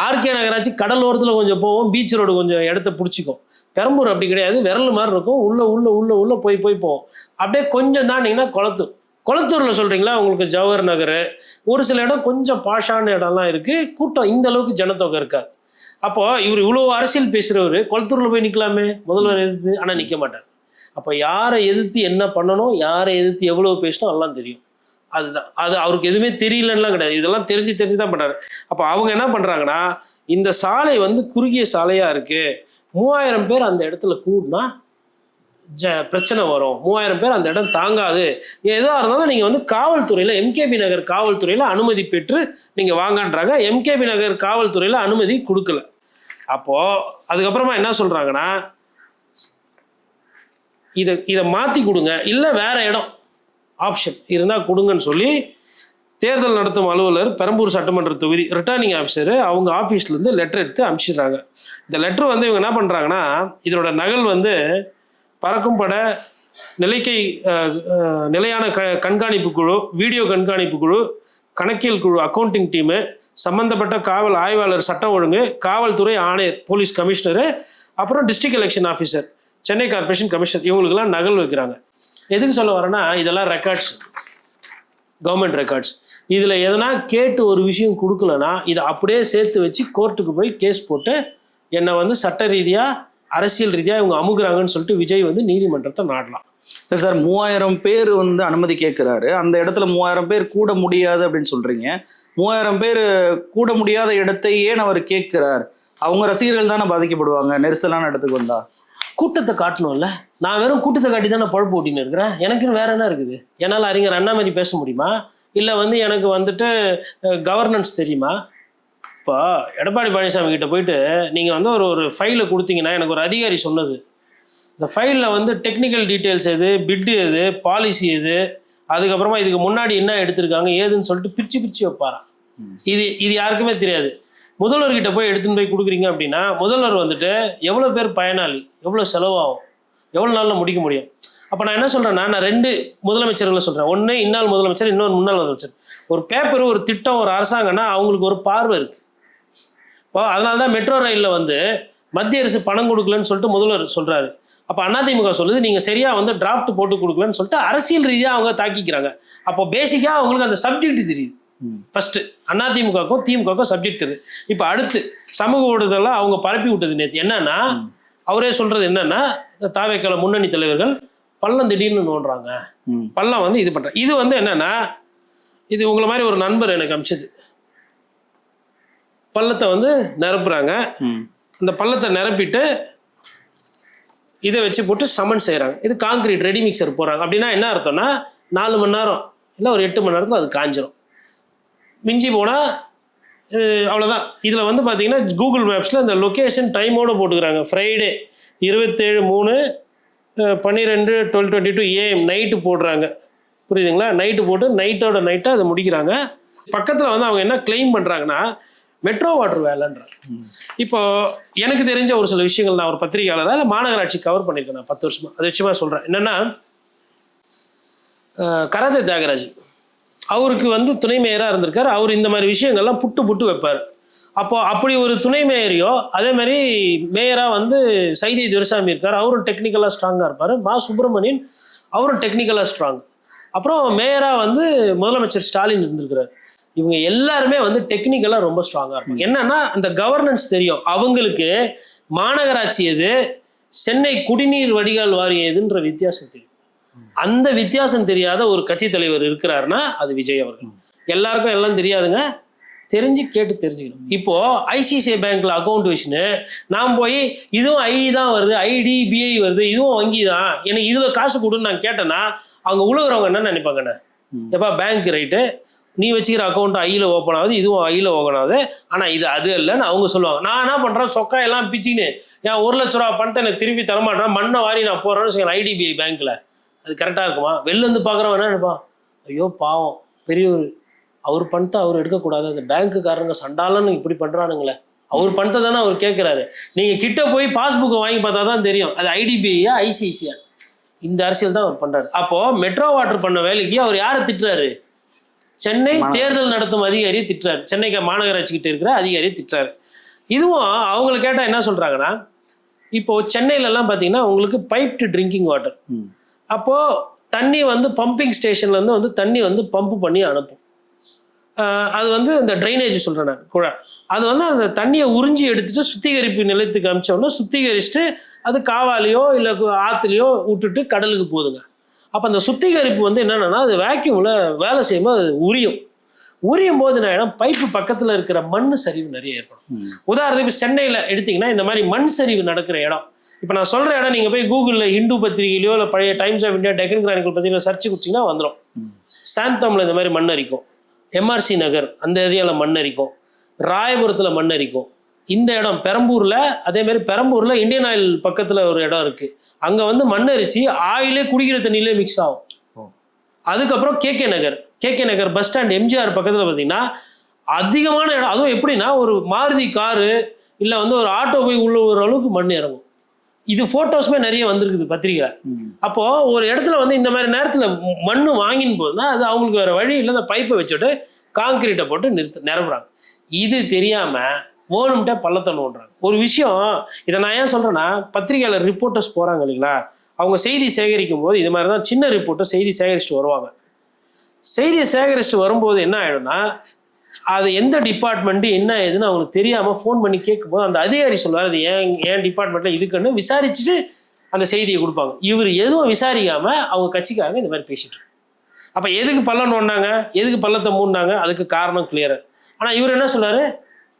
ஆர்கே நகராட்சி கடலோரத்தில் கொஞ்சம் போவோம், பீச் ரோடு கொஞ்சம் இடத்த பிடிச்சிக்கும். பெரம்பூர் அப்படி கிடையாது, விரல் மாதிரி இருக்கும், உள்ளே போய் போவோம். அப்படியே கொஞ்சம் தாண்டிங்கன்னா குளத்தூரில் சொல்கிறீங்களா, உங்களுக்கு ஜவஹர் நகர், ஒரு சில இடம் கொஞ்சம் பாஷான இடம்லாம் இருக்குது, கூட்டம் இந்த அளவுக்கு ஜனத்தொகை இருக்காது. அப்போது இவர் இவ்வளோ அரசியல் பேசுகிறவர் குளத்தூரில் போய் நிற்கலாமே, முதல்வர் எதிர்த்து, ஆனால் நிற்க மாட்டார். அப்போ யாரை எதிர்த்து என்ன பண்ணணும், யாரை எதிர்த்து எவ்வளோ பேசணும் எல்லாம் தெரியும். அதுதான், அது அவருக்கு எதுவுமே தெரியலன்னா கிடையாது, இதெல்லாம் தெரிஞ்சு தான் பண்ணுறாரு. அப்போ அவங்க என்ன பண்ணுறாங்கன்னா, இந்த சாலை வந்து குறுகிய சாலையாக இருக்குது, 3000 பேர் அந்த இடத்துல கூடினா பிரச்சனை வரும், 3000 பேர் அந்த இடம் தாங்காது, எதுவாக இருந்தாலும் நீங்கள் வந்து காவல்துறையில், எம்கேபி நகர் காவல்துறையில் அனுமதி பெற்று நீங்கள் வாங்கன்றாங்க. எம்கேபி நகர் காவல்துறையில் அனுமதி கொடுக்கல. அப்போது அதுக்கப்புறமா என்ன சொல்கிறாங்கன்னா, இதை மாற்றி கொடுங்க, இல்லை வேற இடம் ஆப்ஷன் இருந்தால் கொடுங்கன்னு சொல்லி தேர்தல் நடத்தும் அலுவலர், பெரம்பூர் சட்டமன்ற தொகுதி ரிட்டர்னிங் ஆஃபீஸரு, அவங்க ஆஃபீஸ்லேருந்து லெட்டர் எடுத்து அனுப்பிச்சிடுறாங்க. இந்த லெட்டர் வந்து இவங்க என்ன பண்ணுறாங்கன்னா, இதனோட நகல் வந்து பறக்கும் பட நிலையான கண்காணிப்பு குழு, வீடியோ கண்காணிப்பு குழு, கணக்கியல் குழு, அக்கௌண்டிங் டீமு, சம்மந்தப்பட்ட காவல் ஆய்வாளர், சட்டம் ஒழுங்கு, காவல்துறை ஆணையர், போலீஸ் கமிஷனரு, அப்புறம் district election officer, Chennai corporation commissioner, இவங்களுக்கெல்லாம் நகல் வைக்கிறாங்க. எதுக்கு சொல்ல வரேன்னா, இதெல்லாம் ரெக்கார்ட்ஸ், கவர்மெண்ட் ரெக்கார்ட்ஸ். இதில் எதனா கேட்டு ஒரு விஷயம் கொடுக்கலன்னா இதை அப்படியே சேர்த்து வச்சு கோர்ட்டுக்கு போய் கேஸ் போட்டு என்னை வந்து சட்ட ரீதியாக, அரசியல் ரீதியாக இவங்க அமுகுறாங்கன்னு சொல்லிட்டு விஜய் வந்து நீதிமன்றத்தை நாடலாம். சார் 3000 பேர் வந்து அனுமதி கேட்குறாரு, அந்த இடத்துல 3000 பேர் கூட முடியாது அப்படின்னு சொல்கிறீங்க. 3000 பேர் கூட முடியாத இடத்தை ஏன் அவர் கேட்குறார்? அவங்க ரசிகர்கள் தானே பாதிக்கப்படுவாங்க நெரிசலான இடத்துக்கு வந்தா. கூட்டத்தை காட்டணும்ல, நான் வெறும் கூட்டத்தை காட்டி தானே பழப்பு ஓட்டின்னு இருக்கிறேன். எனக்குன்னு வேற என்ன இருக்குது? என்னால் அறிஞர் அண்ணா மாதிரி பேச முடியுமா? இல்லை வந்து எனக்கு வந்துட்டு கவர்னன்ஸ் தெரியுமா? இப்போ எடப்பாடி பழனிசாமி கிட்ட போயிட்டு நீங்கள் வந்து ஒரு ஃபைலை கொடுத்தீங்கன்னா, எனக்கு ஒரு அதிகாரி சொன்னது, இந்த ஃபைலில் வந்து டெக்னிக்கல் டீட்டெயில்ஸ் எது, பிட்டு எது, பாலிசி எது, அதுக்கப்புறமா இதுக்கு முன்னாடி என்ன எடுத்திருக்காங்க ஏதுன்னு சொல்லிட்டு பிரித்து வைப்பாராம். இது யாருக்குமே தெரியாது. முதல்வர்கிட்ட போய் எடுத்துன்னு போய் கொடுக்குறீங்க அப்படின்னா, முதல்வர் வந்துட்டு எவ்வளோ பேர் பயனாளி, எவ்வளோ செலவாகும், எவ்வளோ நாளில் முடிக்க முடியும். அப்போ நான் என்ன சொல்கிறேன்னா, நான் 2 முதலமைச்சர்களை சொல்கிறேன். ஒன்று இன்னாள் முதலமைச்சர், இன்னொரு முன்னாள் முதலமைச்சர். ஒரு பேப்பர், ஒரு திட்டம், ஒரு அரசாங்கம்னா அவங்களுக்கு ஒரு பார்வை இருக்குது. இப்போ அதனால தான் மெட்ரோ ரயிலில் வந்து மத்திய அரசு பணம் கொடுக்கலன்னு சொல்லிட்டு முதல்வர் சொல்கிறாரு. அப்போ அதிமுக சொல்லுது, நீங்கள் சரியாக வந்து டிராஃப்ட் போட்டு கொடுக்கலன்னு சொல்லிட்டு அரசியல் ரீதியாக அவங்க தாக்கிக்கிறாங்க. அப்போ பேசிக்காக அவங்களுக்கு அந்த சப்ஜெக்ட் தெரியுது. ஃபர்ஸ்ட் அதிமுகவுக்கும் திமுகவுக்கும் சப்ஜெக்ட் தெரியுது. இப்போ அடுத்து சமூக ஊடகத்தெல்லாம் அவங்க பரப்பி விட்டது நேற்று என்னன்னா, அவரே சொல்றது என்னன்னா, தாவேக்கால முன்னணி தலைவர்கள் பள்ளம் திடீர்னு நோண்டுறாங்க, பள்ளம் வந்து இது பண்றாங்க. இது வந்து என்னன்னா, இது உங்களை மாதிரி ஒரு நண்பர் எனக்கு அனுப்பிச்சது. பள்ளத்தை வந்து நிரப்புறாங்க, அந்த பள்ளத்தை நிரப்பிட்டு இதை வச்சு போட்டு சமன் செய்கிறாங்க. இது காங்கிரீட் ரெடி மிக்சர் போகிறாங்க. அப்படின்னா என்ன அர்த்தம்னா, 4 மணி நேரம் இல்லை ஒரு 8 மணி நேரத்தில் அது காஞ்சிரும். மிஞ்சி போனால் அவ்வளோதான். இதில் வந்து பார்த்தீங்கன்னா கூகுள் மேப்ஸில் இந்த லொக்கேஷன் டைமோடு போட்டுக்கிறாங்க. ஃப்ரைடே 27/3/12/22 AM நைட்டு போடுறாங்க. புரியுதுங்களா? நைட்டு போட்டு நைட்டோட நைட்டாக அதை முடிக்கிறாங்க. பக்கத்தில் வந்து அவங்க என்ன கிளைம் பண்ணுறாங்கன்னா மெட்ரோ வாட்டர் வேலைன்றாங்க. இப்போ எனக்கு தெரிஞ்ச ஒரு சில விஷயங்கள் நான் ஒரு பத்திரிகையாளராக மாநகராட்சி கவர் பண்ணியிருக்கேன் நான் 10 வருஷமாக. அது விஷயமா சொல்கிறேன். என்னென்னா கராத்தே தியாகராஜ் அவருக்கு வந்து துணை மேயராக இருந்திருக்கார். அவர் இந்த மாதிரி விஷயங்கள்லாம் புட்டு வைப்பார். அப்போ அப்படி ஒரு துணை மேயரையோ அதே மாதிரி மேயராக வந்து சைதை துரைசாமி இருக்கார். அவரும் டெக்னிக்கலாக ஸ்ட்ராங்காக இருப்பார். மா சுப்பிரமணியன் அவரும் டெக்னிக்கலாக ஸ்ட்ராங். அப்புறம் மேயராக வந்து முதலமைச்சர் ஸ்டாலின் இருந்திருக்கிறார். இவங்க எல்லாருமே வந்து டெக்னிக்கலாக ரொம்ப ஸ்ட்ராங்காக இருப்பாங்க. என்னன்னா அந்த கவர்னன்ஸ் தெரியும் அவங்களுக்கு. மாநகராட்சி எது, சென்னை குடிநீர் வடிகால் வாரியம் எதுன்ற வித்தியாசம் தெரியும். அந்த வித்தியாசம் தெரியாத ஒரு கட்சி தலைவர் இருக்கிறாருன்னா அது விஜய் அவர்கள். எல்லாருக்கும் எல்லாம் தெரியாதுங்க, தெரிஞ்சு கேட்டு தெரிஞ்சுக்கணும். இப்போ ஐசிஐசிஐ பேங்க்ல அக்கௌண்ட் வச்சுன்னு நான் போய் இதுவும் ஐ தான் வருது, IDBI வருது, இதுவும் வங்கி தான், எனக்கு இதுல காசு கொடுன்னு நான் கேட்டேன்னா அவங்க உழுகுறவங்க என்ன நினைப்பாங்கண்ணே, எப்பா பேங்க் ரைட்டு, நீ வச்சுக்கிற அக்கௌண்ட் ஐயில் ஓப்பன் ஆகுது, இதுவும் ஐயில் ஓப்பன் ஆகுது, ஆனால் இது அது இல்லைன்னு அவங்க சொல்லுவாங்க. நான் என்ன பண்ணுறேன், சொக்காயெல்லாம் பிச்சின்னு என் 1 லட்ச ரூபா பணத்தை எனக்கு திருப்பி தரமாட்டேன், மண்ணை வாரி நான் போடுறேன்னு சொல்லுவேன் IDBI பேங்க்கில். அது கரெக்டாக இருக்குமா? வெளிலேருந்து பார்க்குறவன் என்ன நினைப்பான், ஐயோ பாவம் பெரியவர், அவர் பணத்தை அவர் எடுக்கக்கூடாது, அந்த பேங்க்குக்காரங்க சண்டாலன்னு இப்படி பண்ணுறானுங்களே, அவர் பணத்தை தானே அவர் கேட்குறாரு. நீங்கள் கிட்ட போய் பாஸ்புக்கை வாங்கி பார்த்தா தான் தெரியும் அது IDBIயா ICICIயா. இந்த அரசியல் தான் அவர் பண்ணுறாரு. அப்போது மெட்ரோ வாட்டர் பண்ண வேலைக்கு அவர் யாரை திட்டுறாரு? சென்னை தேர்தல் நடத்தும் அதிகாரியை திட்டுறாரு. சென்னை மாநகராட்சி கிட்ட இருக்கிற அதிகாரியை திட்டுறாரு. இதுவும் அவங்களை கேட்டால் என்ன சொல்கிறாங்கன்னா, இப்போது சென்னையிலலாம் பார்த்தீங்கன்னா உங்களுக்கு பைப்டு ட்ரிங்கிங் வாட்டர். அப்போது தண்ணி வந்து பம்பிங் ஸ்டேஷன்லேருந்து வந்து தண்ணி வந்து பம்பு பண்ணி அனுப்பும். அது வந்து இந்த ட்ரைனேஜ் சொல்கிறேன் நான் குழாய். அது வந்து அந்த தண்ணியை உறிஞ்சி எடுத்துகிட்டு சுத்திகரிப்பு நிலையத்துக்கு அனுப்பிச்சோன்னா சுத்திகரிச்சுட்டு அது காவாலையோ இல்லை ஆற்றுலையோ விட்டுட்டு கடலுக்கு போகுதுங்க. அப்போ அந்த சுத்திகரிப்பு வந்து என்னென்னா அது வேக்யூமில் வேலை செய்யும்போது அது உரியும் போது நான் பைப்பு பக்கத்தில் இருக்கிற மண் சரிவு நிறைய ஏற்படும். உதாரணத்துக்கு இப்போ சென்னையில் எடுத்திங்கன்னா இந்த மாதிரி மண் சரிவு நடக்கிற இடம், இப்போ நான் சொல்கிற இடம் நீங்கள் போய் கூகுளில் ஹிந்து பத்திரிகையிலையோ இல்லை பழைய Times of India Deccan Chronicle பத்திரிகையில் சர்ச்சு கொடுத்தீங்கன்னா வந்துடும். சாந்தமில் இந்த மாதிரி மண் அரிக்கும், MRC நகர் அந்த ஏரியாவில் மண் அரிக்கும், ராயபுரத்தில் மண் அரிக்கும். இந்த இடம் பெரம்பூரில், அதே மாதிரி பெரம்பூரில் இந்தியன் ஆயில் பக்கத்தில் ஒரு இடம் இருக்குது, அங்கே வந்து மண் அரிச்சு ஆயிலே குடிக்கிற தண்ணியிலே மிக்ஸ் ஆகும். அதுக்கப்புறம் KK நகர் பஸ் ஸ்டாண்ட் MGR பக்கத்தில் பார்த்தீங்கன்னா அதிகமான இடம். அதுவும் எப்படின்னா ஒரு மாருதி காரு இல்லை வந்து ஒரு ஆட்டோ போய் உள்ள ஒரு அளவுக்கு மண் இறங்கும். இது ஃபோட்டோஸுமே நிறைய வந்திருக்குது பத்திரிகை. அப்போது ஒரு இடத்துல வந்து இந்த மாதிரி நேரத்தில் மண் வாங்கின்னு போகுதுன்னா அது அவங்களுக்கு வேறு வழி இல்லை, அந்த பைப்பை வச்சுட்டு காங்கிரீட்டை போட்டு நிரப்புறாங்க. இது தெரியாமல் ஓணும்ட்டே பள்ளத்தை நோண்டுறாங்க. ஒரு விஷயம் இதை நான் ஏன் சொல்கிறேன்னா, பத்திரிகையாளர் ரிப்போர்ட்டர்ஸ் போகிறாங்க இல்லைங்களா, அவங்க செய்தி சேகரிக்கும் போது இது மாதிரி தான் சின்ன ரிப்போர்ட்டர் செய்தி சேகரிச்சுட்டு வருவாங்க. செய்தியை சேகரிச்சுட்டு வரும்போது என்ன ஆகிடும்னா, அது எந்த டிபார்ட்மெண்ட்டு என்ன ஏதுன்னு அவங்களுக்கு தெரியாமல் ஃபோன் பண்ணி கேட்கும்போது அந்த அதிகாரி சொல்லுவார் அது ஏன் டிபார்ட்மெண்ட்டில் இதுக்குன்னு விசாரிச்சுட்டு அந்த செய்தியை கொடுப்பாங்க. இவர் எதுவும் விசாரிக்காமல் அவங்க கட்சிக்காரங்க இந்த மாதிரி பேசிட்டு இருக்காங்க. அப்போ எதுக்கு பள்ளம் நோண்டாங்க, எதுக்கு பள்ளத்தை மூடினாங்க, அதுக்கு காரணம் கிளியர். ஆனால் இவர் என்ன சொல்றாரு,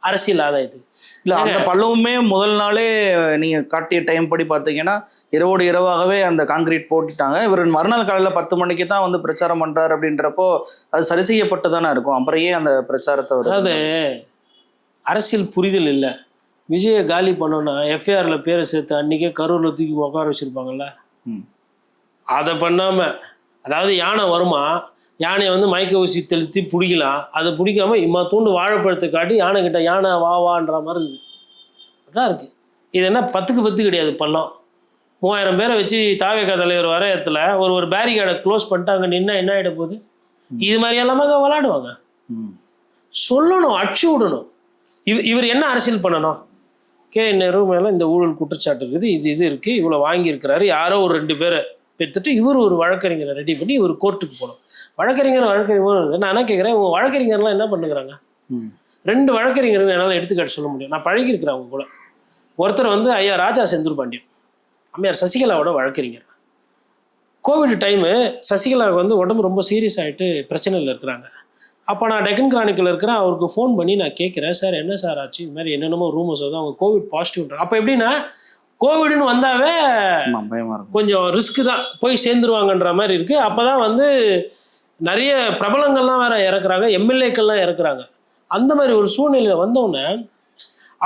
அரசியல் ஆதாயத்துக்கு. இல்லை, அந்த பள்ளமுமே முதல் நாளே நீங்கள் காட்டிய டைம் படி பார்த்தீங்கன்னா இரவோடு இரவாகவே அந்த காங்கிரீட் போட்டுட்டாங்க. இவர் மறுநாள் காலையில் 10 மணிக்கு தான் வந்து பிரச்சாரம் பண்ணுறாரு. அப்படின்றப்போ அது சரி செய்யப்பட்டு தானே இருக்கும். அப்புறம் ஏன் அந்த பிரச்சாரத்தை? அதாவது அரசியல் புரிதல் இல்லை. விஜயை காலி பண்ணோன்னா FIRல பேரை சேர்த்து அன்றைக்கே கரூரில் தூக்கி உட்கார வச்சுருப்பாங்கல்ல, அதை பண்ணாமல், அதாவது யானை வருமா, யானையை வந்து மயக்க ஊசி தெளித்து பிடிக்கலாம், அதை பிடிக்காமல் இம்மா தூண்டு வாழைப்பழத்தை காட்டி யானை கிட்ட யானை வான்ற மாதிரி இருக்குது. அதான் இருக்குது. இது என்ன 10க்கு 10 கிடையாது பள்ளம். 3000 பேரை வச்சு தாவேகா தலைவர் வர இடத்துல ஒரு பேரிகேடை க்ளோஸ் பண்ணிட்டு அங்கே நின்னா என்ன ஆகிட போகுது? இது மாதிரி எல்லாமே அங்கே விளாடுவாங்க. சொல்லணும், அடிச்சு விடணும். இவர் என்ன அரசியல் பண்ணணும்? நேரு மேலே இந்த ஊழல் குற்றச்சாட்டு இருக்குது, இது இருக்குது, இவ்வளோ வாங்கியிருக்கிறாரு, யாரோ ஒரு 2 பேரை பெற்றுட்டு இவர் ஒரு வழக்கறிஞரை ரெடி பண்ணி இவர் கோர்ட்டுக்கு போகணும். வழக்கறிஞர் நான் என்ன கேட்குறேன், உங்கள் வழக்கறிஞர்லாம் என்ன பண்ணுறாங்க? 2 வழக்கறிஞர்கள் என்னால் எடுத்துக்காட்டு சொல்ல முடியும். நான் பழகிருக்கிறேன் அவங்க கூட. ஒருத்தர் வந்து ஐயா ராஜா செந்தூர் பாண்டியன், அம்மையார் சசிகலாவோட வழக்கறிஞர். கோவிட் டைமு சசிகலாவுக்கு வந்து உடம்பு ரொம்ப சீரியஸ் ஆகிட்டு பிரச்சனையில் இருக்கிறாங்க. அப்போ நான் டெக்கன் கிரானிக்கில் இருக்கிறேன். அவருக்கு ஃபோன் பண்ணி நான் கேட்குறேன், சார் என்ன சார் ஆச்சு, இது மாதிரி என்னென்னமோ ரூமர்ஸ் வந்து அவங்க கோவிட் பாசிட்டிவ்ன்றாங்க. அப்போ எப்படின்னா கோவிட்னு வந்தாவே கொஞ்சம் ரிஸ்க்கு தான், போய் சேர்ந்துருவாங்கன்ற மாதிரி இருக்குது. அப்போ தான் வந்து நிறைய பிரபலங்கள்லாம் வேறு இறக்குறாங்க, MLAக்கள்லாம் இறக்குறாங்க. அந்த மாதிரி ஒரு சூழ்நிலையில் வந்தோடனே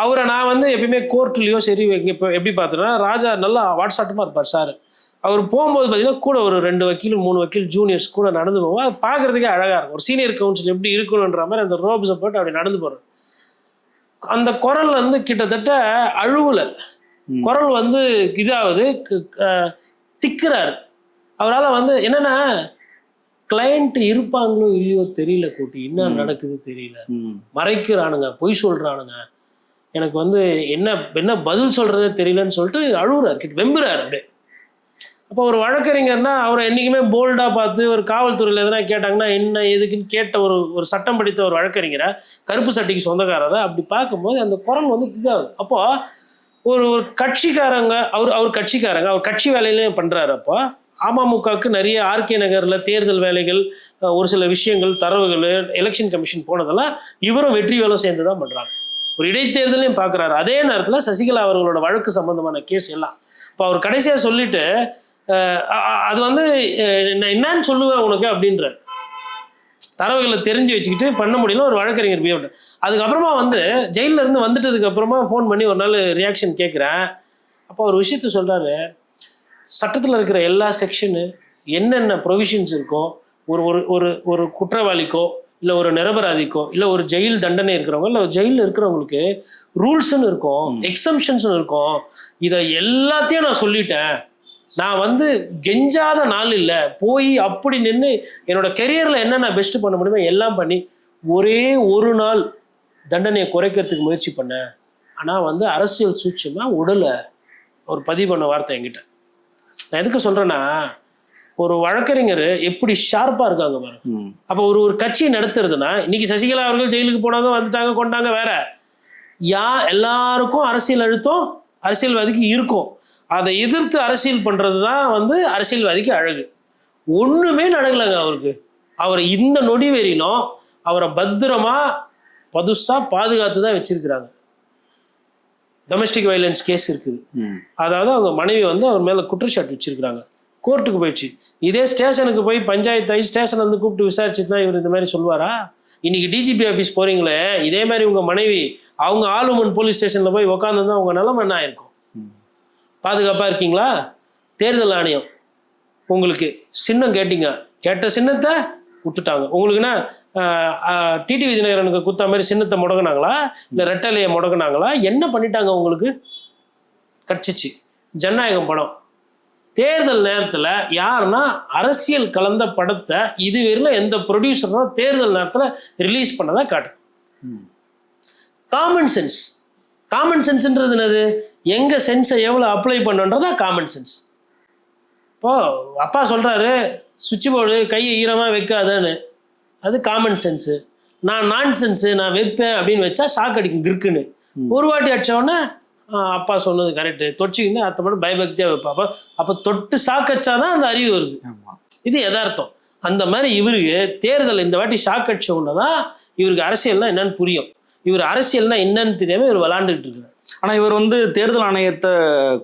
அவரை நான் வந்து எப்பயுமே கோர்ட்லேயோ சரி இப்போ எப்படி பார்த்தோன்னா ராஜா நல்லா வாட்ஸ்அட்டமாக இருப்பார் சார். அவர் போகும்போது பார்த்தீங்கன்னா கூட ஒரு 2 வக்கீல் 3 வக்கீல் ஜூனியர்ஸ் கூட நடந்து போவோம். அது பார்க்குறதுக்கே அழகாக இருக்கும். ஒரு சீனியர் கவுன்சில் எப்படி இருக்கணுன்ற மாதிரி அந்த ரோப்ஸை போட்டு அப்படி நடந்து போகிறார். அந்த குரல் வந்து கிட்டத்தட்ட அழுவலை, குரல் வந்து இதாகுது, திக்கிறாரு. அவரால் வந்து என்னன்னா கிளைண்ட் இருப்பாங்களோ இல்லையோ தெரியல, கூட்டி என்ன நடக்குது தெரியல, மறைக்கிறானுங்க, பொய் சொல்கிறானுங்க, எனக்கு வந்து என்ன என்ன பதில் சொல்கிறதே தெரியலன்னு சொல்லிட்டு அழுகுறாரு, வெம்புறாரு அப்படியே. அப்போ ஒரு வழக்கறிஞர்னா அவரை என்றைக்குமே போல்டாக பார்த்து ஒரு காவல்துறையில் எதனா கேட்டாங்கன்னா என்ன எதுக்குன்னு கேட்ட ஒரு சட்டம் படித்த ஒரு வழக்கறிஞரை, கருப்பு சட்டைக்கு சொந்தக்காரரை அப்படி பார்க்கும்போது அந்த குரல் வந்து இதாகுது. அப்போது ஒரு கட்சிக்காரங்க, அவர் கட்சிக்காரங்க, அவர் கட்சி வேலையிலையும் பண்ணுறாரு. அப்போ அமமுகவுக்கு நிறைய ஆர்கே நகரில் தேர்தல் வேலைகள், ஒரு சில விஷயங்கள், தரவுகள், எலெக்ஷன் கமிஷன் போனதெல்லாம் இவரும் வெற்றிவேலும் சேர்ந்து தான் பண்ணுறாங்க. ஒரு இடைத்தேர்தலையும் பார்க்குறாரு. அதே நேரத்தில் சசிகலா அவர்களோட வழக்கு சம்பந்தமான கேஸ் எல்லாம் இப்போ அவர் கடைசியாக சொல்லிட்டு அது வந்து என்னன்னு சொல்லுவேன் உனக்கு அப்படின்ற தரவுகளை தெரிஞ்சு வச்சுக்கிட்டு பண்ண முடியல ஒரு வழக்கறிஞர் பிஹேவ். அதுக்கப்புறமா வந்து ஜெயிலில் இருந்து வந்துட்டதுக்கு அப்புறமா ஃபோன் பண்ணி ஒரு நாள் ரியாக்ஷன் கேட்குறேன். அப்போ ஒரு விஷயத்த சொல்கிறாரு, சட்டத்தில் இருக்கிற எல்லா செக்ஷனு என்னென்ன ப்ரொவிஷன்ஸ் இருக்கோ, ஒரு ஒரு ஒரு குற்றவாளிக்கோ இல்லை ஒரு நிரபராதிக்கோ இல்லை ஒரு ஜெயில் தண்டனை இருக்கிறவங்க இல்லை ஜெயிலில் இருக்கிறவங்களுக்கு ரூல்ஸ்ன்னு இருக்கும், எக்ஸம்ஷன்ஸ்னு இருக்கும். இதை எல்லாத்தையும் நான் சொல்லிட்டேன். நான் வந்து கெஞ்சாத நாள் இல்லை, போய் அப்படி நின்று என்னோட கெரியரில் என்ன நான் பெஸ்ட்டு பண்ண முடியுமோ எல்லாம் பண்ணி ஒரே ஒரு நாள் தண்டனையை குறைக்கிறதுக்கு முயற்சி பண்ணேன். ஆனால் வந்து அரசியல் சூட்சமாக உடலை ஒரு பதிவு பண்ண வார்த்தை என்கிட்ட. நான் எதுக்கு சொல்கிறேன்னா, ஒரு வழக்கறிஞர் எப்படி ஷார்ப்பாக இருக்காங்க பாருங்க. அப்போ ஒரு கட்சி நடத்துறதுன்னா, இன்னைக்கு சசிகலா அவர்கள் ஜெயிலுக்கு போனாங்க, வந்துட்டாங்க, கொண்டாங்க, வேற எல்லாருக்கும் அரசியல் அழுத்தம் அரசியல்வாதிக்கு இருக்கும். அதை எதிர்த்து அரசியல் பண்ணுறது தான் வந்து அரசியல்வாதிக்கு அழகு. ஒன்றுமே நடக்கலைங்க அவருக்கு. அவரை இந்த நொடி வெறினோம் அவரை பத்திரமா பதுசாக பாதுகாத்து தான் வச்சிருக்கிறாங்க. டொமஸ்டிக் வயலன்ஸ் கேஸ் இருக்குது, அதாவது அவங்க மனைவி வந்து அவர் மேலே குற்றச்சாட்டு வச்சிருக்கிறாங்க, கோர்ட்டுக்கு போயிடுச்சு. இதே ஸ்டேஷனுக்கு போய் பஞ்சாயத்து ஆகி ஸ்டேஷன் வந்து கூப்பிட்டு விசாரிச்சுட்டு தான் இவர் இந்த மாதிரி சொல்லுவாரா? இன்னைக்கு டிஜிபி ஆஃபீஸ் போகிறீங்களே, இதே மாதிரி உங்கள் மனைவி அவங்க ஆளுமன் போலீஸ் ஸ்டேஷனில் போய் உட்காந்துருந்தா உங்கள் நிலைமை என்ன ஆயிருக்கும்? பாதுகாப்பாக இருக்கீங்களா? தேர்தல் ஆணையம் உங்களுக்கு சின்னம் கேட்டீங்க, கேட்ட சின்னத்தை விட்டுட்டாங்க. உங்களுக்குன்னா டிடிவி தினகரனுக்கு குத்த மாதிரி சின்னத்தை முடங்கினாங்களா இல்லை ரெட்டலையை முடங்கினாங்களா? என்ன பண்ணிட்டாங்க உங்களுக்கு? கட்சிச்சு ஜனநாயகம் படம். தேர்தல் நேரத்தில் யாருன்னா அரசியல் கலந்த படத்தை இதுவரையில எந்த ப்ரொடியூசரும் தேர்தல் நேரத்தில் ரிலீஸ் பண்ணதான் காட்டு. Common sense. காமன் சென்ஸ்ன்றது என்னது? எங்கள் சென்ஸை எவ்வளோ அப்ளை பண்ணுன்றதா காமன் சென்ஸ். இப்போது அப்பா சொல்கிறாரு சுவிட்ச் போர்டு கையை ஈரமாக வைக்காதன்னு, அது காமன் சென்ஸு. நான் சென்ஸு நான் வைப்பேன் அப்படின்னு வச்சா சாக்கடிக்கும் கிறுக்குன்னு. ஒரு வாட்டி அடித்தோடனே அப்பா சொன்னது கரெக்டு, தொச்சிக்கின்னு அத்தை மட்டும் பயபக்தியாக வைப்பா. அப்போ தொட்டு சாக்கடிச்சாதான் அந்த அறிவு வருது. இது யதார்த்தம். அந்த மாதிரி இவருக்கு தேர்தல் இந்த வாட்டி சாக்கடிச்ச உடனே தான் இவருக்கு அரசியல்னா என்னன்னு புரியும். இவர் அரசியல்னா என்னன்னு தெரியாமல் இவர் விளாண்டுக்கிட்டு இருக்கிறார். ஆனால் இவர் வந்து தேர்தல் ஆணையத்தை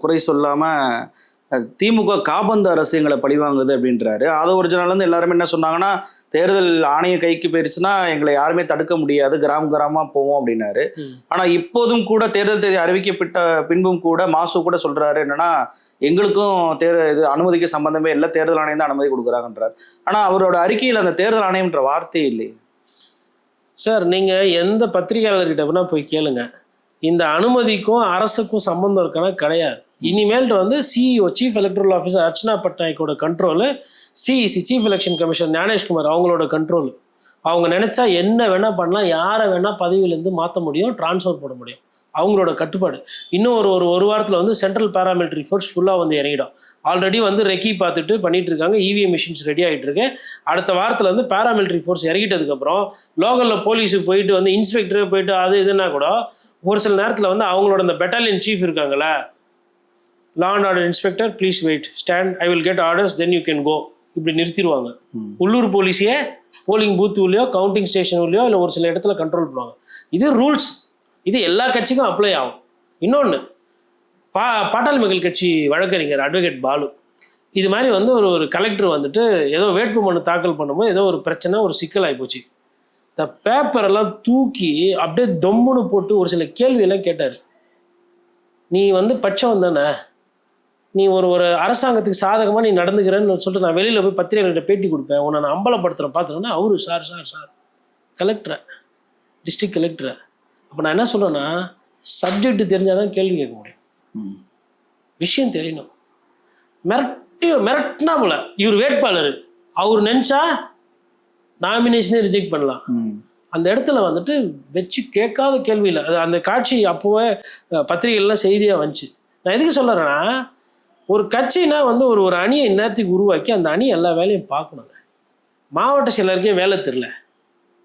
குறை சொல்லாமல் திமுக காபந்து அரசியங்களை பழிவாங்குது அப்படின்றாரு. அதை ஒரிஜினல் எல்லாருமே என்ன சொன்னாங்கன்னா, தேர்தல் ஆணைய கைக்கு போயிருச்சுன்னா எங்களை யாருமே தடுக்க முடியாது, கிராமமாக போவோம் அப்படின்னாரு. ஆனால் இப்போதும் கூட தேர்தல் தேதி அறிவிக்கப்பட்ட பின்பும் கூட மாசு கூட சொல்றாரு என்னன்னா, எங்களுக்கும் இது அனுமதிக்கு சம்பந்தமே இல்லை, தேர்தல் ஆணையம் தான் அனுமதி கொடுக்குறாங்கன்றார். ஆனால் அவரோட அறிக்கையில் அந்த தேர்தல் ஆணையம்ன்ற வார்த்தையே இல்லை. சார், நீங்கள் எந்த பத்திரிகையாளர்கிட்ட வேணால் போய் கேளுங்க, இந்த அனுமதிக்கும் அரசுக்கும் சம்பந்தம் இருக்கானா? கிடையாது. இனிமேல்ட்டு வந்து CEO chief electoral officer Archana பட்நாயக்கோட control, CEC chief election commissioner Gyanesh Kumar அவங்களோட கண்ட்ரோலு. அவங்க நினச்சா என்ன வேணால் பண்ணலாம், யாரை வேணால் பதவியிலேருந்து மாற்ற முடியும், டிரான்ஸ்ஃபர் பண்ண முடியும். அவங்களோட கட்டுப்பாடு. இன்னும் ஒரு வாரத்தில் வந்து சென்ட்ரல் பேராமிலிட்டரி ஃபோர்ஸ் ஃபுல்லாக வந்து இறங்கிடும். ஆல்ரெடி வந்து ரெக்கி பார்த்துட்டு பண்ணிட்டு இருக்காங்க, இவிஎம் மிஷின்ஸ் ரெடி ஆகிட்டு இருக்கு. அடுத்த வாரத்தில் வந்து பேராமிலிட்டரி ஃபோர்ஸ் இறங்கிட்டதுக்கப்புறம் லோக்கலில் போலீஸுக்கு போயிட்டு வந்து இன்ஸ்பெக்டரே போயிட்டு அது இதுன்னா கூட ஒரு சில நேரத்தில் வந்து அவங்களோட இந்த பெட்டாலியன் சீஃப் இருக்காங்களா, law and order inspector please wait stand, I will get orders then you can go, இப்படி நிறுத்திடுவாங்க. உள்ளூர் போலீஸையே போலிங் பூத் உள்ளியோ கவுண்டிங் ஸ்டேஷன் உள்ளியோ இல்லை ஒரு சில இடத்துல கண்ட்ரோல் பண்ணுவாங்க. இது ரூல்ஸ். இது எல்லா கட்சிக்கும் அப்ளை ஆகும். இன்னொன்று, பாட்டாளி மக்கள் கட்சி வழக்கறிஞர் அட்வொகேட் பாலு இது மாதிரி வந்து ஒரு கலெக்டர் வந்துட்டு ஏதோ வேட்புமனு தாக்கல் பண்ணும்போது ஏதோ ஒரு பிரச்சனை, ஒரு சிக்கல் ஆகிப்போச்சு. இந்த பேப்பரெல்லாம் தூக்கி அப்படியே தொம்முன்னு போட்டு ஒரு சில கேள்வியெல்லாம் கேட்டார். நீ வந்து பட்சம் தானே, நீ ஒரு அரசாங்கத்துக்கு சாதகமாக நீ நடந்துக்கிறேன்னு சொல்லிட்டு நான் வெளியில் போய் பத்திரிகைகிட்ட பேட்டி கொடுப்பேன், உன்னை நான் அம்பலப்படுத்துகிறேன் பார்த்துட்டோன்னா அவரு சார் கலெக்டரை, டிஸ்ட்ரிக்ட் கலெக்டரை. அப்போ நான் என்ன சொல்கிறேன்னா, சப்ஜெக்ட் தெரிஞ்சால் தான் கேள்வி கேட்க முடியும், விஷயம் தெரியணும். மிரட்டினா போல இவர் வேட்பாளர், அவர் நினச்சா நாமினேஷனே ரிஜெக்ட் பண்ணலாம். அந்த இடத்துல வந்துட்டு வச்சு கேட்காத கேள்வி இல்லை. அது அந்த காட்சி அப்போவே பத்திரிகைகள்லாம் செய்தியாக வந்துச்சு. நான் எதுக்கு சொல்கிறேன்னா, ஒரு கட்சினா வந்து ஒரு அணியை இந்நேரத்துக்கு உருவாக்கி அந்த அணி எல்லா வேலையும் பார்க்கணுங்க. மாவட்ட செயலருக்கே வேலை தெரில,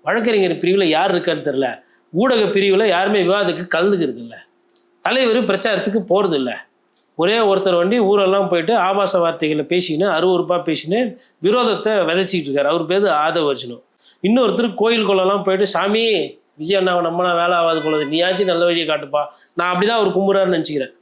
வழக்கறிஞர் பிரிவில் யார் இருக்கான்னு தெரில, ஊடக பிரிவில் யாருமே விவாதத்துக்கு கலந்துக்கிறது இல்லை, தலைவர் பிரச்சாரத்துக்கு போகிறது இல்லை. ஒரே ஒருத்தர் வண்டி ஊரெல்லாம் போயிட்டு ஆபாச வார்த்தைகளை பேசின்னு அருவறுப்பாக பேசின்னு விரோதத்தை விதைச்சிக்கிட்டு இருக்காரு. அவர் பேர் ஆதவ அர்ஜுனம். இன்னொருத்தர் கோயில் கொள்ளலாம் போயிட்டு, சாமி விஜய் அண்ணாவை நம்மனா வேலை ஆகாது போலது, நீயாச்சும் நல்ல வழியை காட்டுப்பா, நான் அப்படி தான் அவர் கும்புறாருன்னு நினச்சிக்கிறேன்.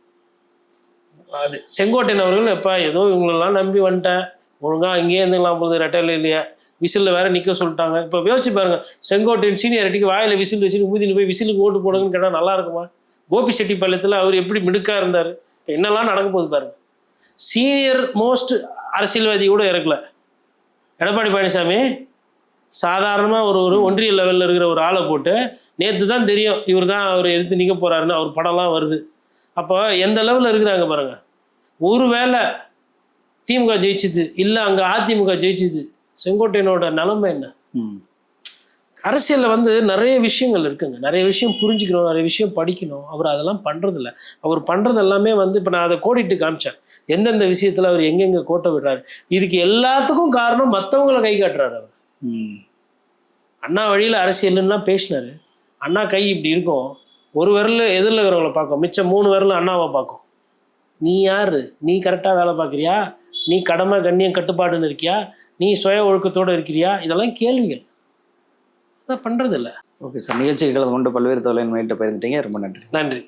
அது செங்கோட்டையன் அவர்கள் எப்போ ஏதோ இவங்களெல்லாம் நம்பி வந்துட்டேன், ஒழுங்காக அங்கேயே இருந்துக்கலாம் போகுது, ரெட்டையில் இல்லையா, விசிலில் வேற நிற்க சொல்லிட்டாங்க. இப்போ யோசிச்சு பாருங்க, செங்கோட்டையன் சீனியாரிட்டிக்கு வாயில் விசில் வச்சுட்டு ஊதின்னு போய் விசிலுக்கு ஓட்டு போடுங்கன்னு கேட்டால் நல்லா இருக்குமா? கோபி செட்டிப்பாளையத்தில் அவர் எப்படி மிடுக்காக இருந்தார், இப்போ என்னெல்லாம் நடக்க போகுது பாருங்க. சீனியர் மோஸ்ட் அரசியல்வாதி கூட இறக்கல. எடப்பாடி பழனிசாமி சாதாரணமாக ஒரு ஒன்றிய லெவலில் இருக்கிற ஒரு ஆளை போட்டு, நேற்று தான் தெரியும் இவர் தான் அவர் எதிர்த்து நிற்க போகிறாருன்னு, அவர் படம்லாம் வருது. அப்போ எந்த லெவலில் இருக்கிறாங்க பாருங்க. ஒரு வேளை திமுக ஜெயிச்சுது இல்லை அங்கே அதிமுக ஜெயிச்சுது, செங்கோட்டையனோட நிலைமை என்ன? அரசியலில் வந்து நிறைய விஷயங்கள் இருக்குங்க, நிறைய விஷயம் புரிஞ்சுக்கணும், நிறைய விஷயம் படிக்கணும். அவர் அதெல்லாம் பண்ணுறதில்ல. அவர் பண்ணுறது எல்லாமே வந்து இப்போ நான் அதை கோடிட்டு காமிச்சேன், எந்தெந்த விஷயத்தில் அவர் எங்கெங்கே கோட்டை விடுறாரு. இதுக்கு எல்லாத்துக்கும் காரணம் மற்றவங்களை கை காட்டுறாரு. அவர் அண்ணா வழியில் அரசியல்லாம் பேசினார். அண்ணா கை இப்படி இருக்கும், ஒரு விரல் எதிரில் இருக்கிறவங்களை பார்க்கும், மிச்சம் 3 விரல் அண்ணாவை பார்க்கும். நீ யார்? நீ கரெக்டாக வேலை பார்க்குறியா? நீ கடமை கண்ணியம் கட்டுப்பாடுன்னு இருக்கியா? நீ சுய ஒழுக்கத்தோடு இருக்கிறியா? இதெல்லாம் கேள்விகள். அதை பண்ணுறதில்ல. ஓகே சார், நிகழ்ச்சிகளை கொண்டு பல்வேறு தொழில் பகிர்ந்துட்டீங்க. ரொம்ப நன்றி. நன்றி.